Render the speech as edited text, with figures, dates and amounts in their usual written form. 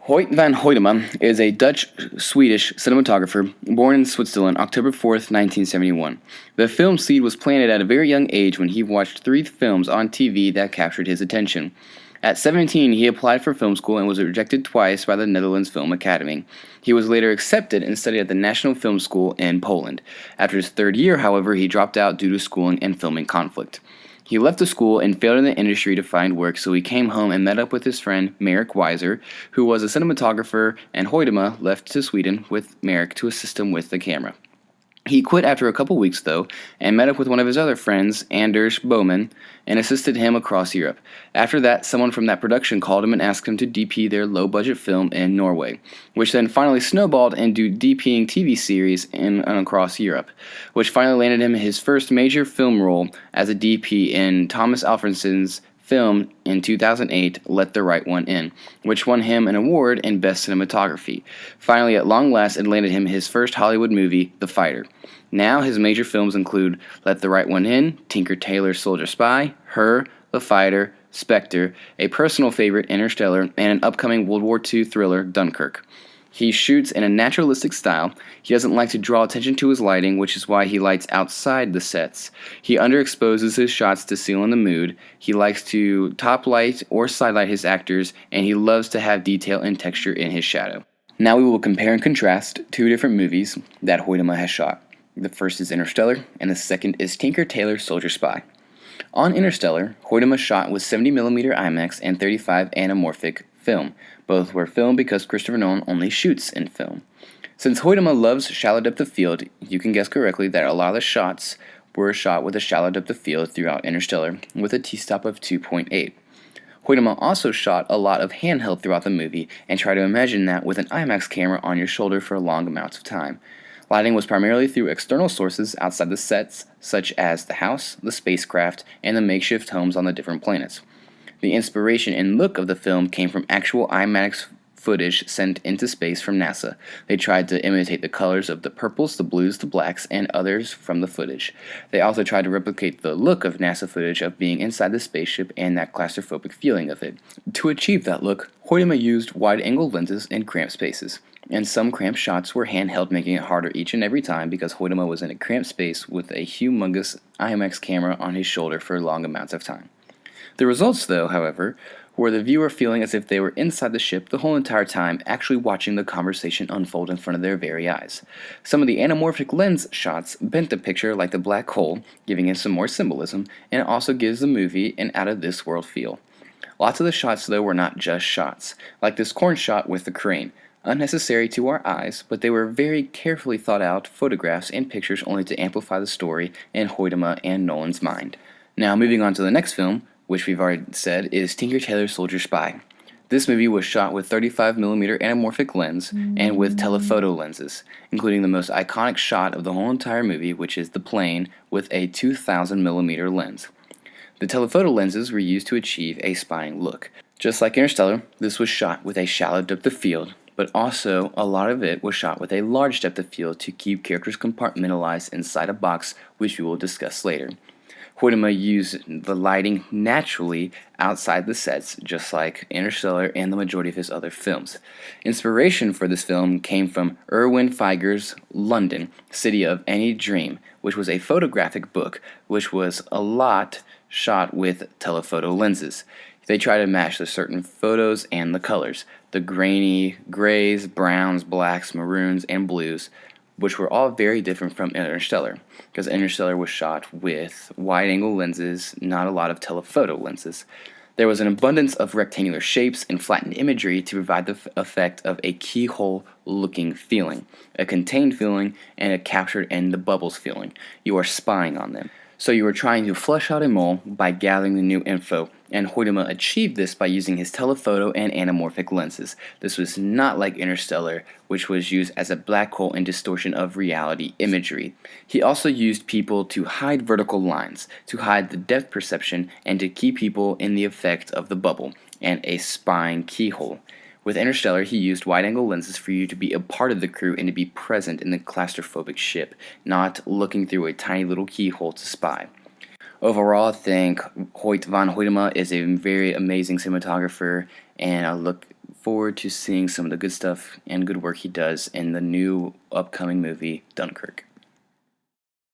Hoyt van Hoytema is a Dutch-Swedish cinematographer born in Switzerland October 4th, 1971. The film seed was planted at a very young age when he watched three films on TV that captured his attention. At 17, he applied for film school and was rejected twice by the Netherlands Film Academy. He was later accepted and studied at the National Film School in Poland. After his third year, however, he dropped out due to schooling and filming conflict. He left the school and failed in the industry to find work, so he came home and met up with his friend Merrick Weiser, who was a cinematographer, and Hoytema left to Sweden with Merrick to assist him with the camera. He quit after a couple weeks, though, and met up with one of his other friends, Anders Bowman, and assisted him across Europe. After that, someone from that production called him and asked him to DP their low-budget film in Norway, which then finally snowballed into DPing TV series in and across Europe, which finally landed him his first major film role as a DP in Thomas Alfredson's film in 2008, Let the Right One In, which won him an award in Best Cinematography. Finally, at long last, it landed him his first Hollywood movie, The Fighter. Now, his major films include Let the Right One In, Tinker Tailor Soldier Spy, Her, The Fighter, Spectre, a personal favorite, Interstellar, and an upcoming World War II thriller, Dunkirk. He shoots in a naturalistic style. He doesn't like to draw attention to his lighting, which is why he lights outside the sets. He underexposes his shots to seal in the mood. He likes to top light or side light his actors, and he loves to have detail and texture in his shadow. Now we will compare and contrast two different movies that Hoytema has shot. The first is Interstellar, and the second is Tinker Tailor Soldier Spy. On Interstellar, Hoytema shot with 70mm IMAX and 35 anamorphic film. Both were filmed because Christopher Nolan only shoots in film. Since Hoytema loves shallow depth of field, you can guess correctly that a lot of the shots were shot with a shallow depth of field throughout Interstellar, with a t-stop of 2.8. Hoytema also shot a lot of handheld throughout the movie, and try to imagine that with an IMAX camera on your shoulder for long amounts of time. Lighting was primarily through external sources outside the sets, such as the house, the spacecraft, and the makeshift homes on the different planets. The inspiration and look of the film came from actual IMAX footage sent into space from NASA. They tried to imitate the colors of the purples, the blues, the blacks, and others from the footage. They also tried to replicate the look of NASA footage of being inside the spaceship and that claustrophobic feeling of it. To achieve that look, Hoytema used wide-angle lenses in cramped spaces, and some cramped shots were handheld, making it harder each and every time because Hoytema was in a cramped space with a humongous IMAX camera on his shoulder for long amounts of time. The results, though, however, were the viewer feeling as if they were inside the ship the whole entire time, actually watching the conversation unfold in front of their very eyes. Some of the anamorphic lens shots bent the picture like the black hole, giving it some more symbolism, and it also gives the movie an out-of-this-world feel. Lots of the shots, though, were not just shots, like this corn shot with the crane. Unnecessary to our eyes, but they were very carefully thought out photographs and pictures only to amplify the story in Hoytema and Nolan's mind. Now, moving on to the next film, which we've already said, is Tinker Tailor Soldier Spy. This movie was shot with 35mm anamorphic lens and with telephoto lenses, including the most iconic shot of the whole entire movie, which is the plane with a 2000mm lens. The telephoto lenses were used to achieve a spying look. Just like Interstellar, this was shot with a shallow depth of field, but also a lot of it was shot with a large depth of field to keep characters compartmentalized inside a box, which we will discuss later. Hoytema used the lighting naturally outside the sets, just like Interstellar and the majority of his other films. Inspiration for this film came from Irwin Feiger's London, City of Any Dream, which was a photographic book, which was a lot shot with telephoto lenses. They try to match the certain photos and the colors, the grainy grays, browns, blacks, maroons, and blues, which were all very different from Interstellar, because Interstellar was shot with wide-angle lenses, not a lot of telephoto lenses. There was an abundance of rectangular shapes and flattened imagery to provide the effect of a keyhole-looking feeling, a contained feeling, and a captured in the bubbles feeling. You are spying on them. So you are trying to flesh out a mole by gathering the new info, and Hoytema achieved this by using his telephoto and anamorphic lenses. This was not like Interstellar, which was used as a black hole and distortion of reality imagery. He also used people to hide vertical lines, to hide the depth perception, and to keep people in the effect of the bubble, and a spying keyhole. With Interstellar, he used wide-angle lenses for you to be a part of the crew and to be present in the claustrophobic ship, not looking through a tiny little keyhole to spy. Overall, I think Hoyt van Hoytema is a very amazing cinematographer, and I look forward to seeing some of the good stuff and good work he does in the new upcoming movie, Dunkirk.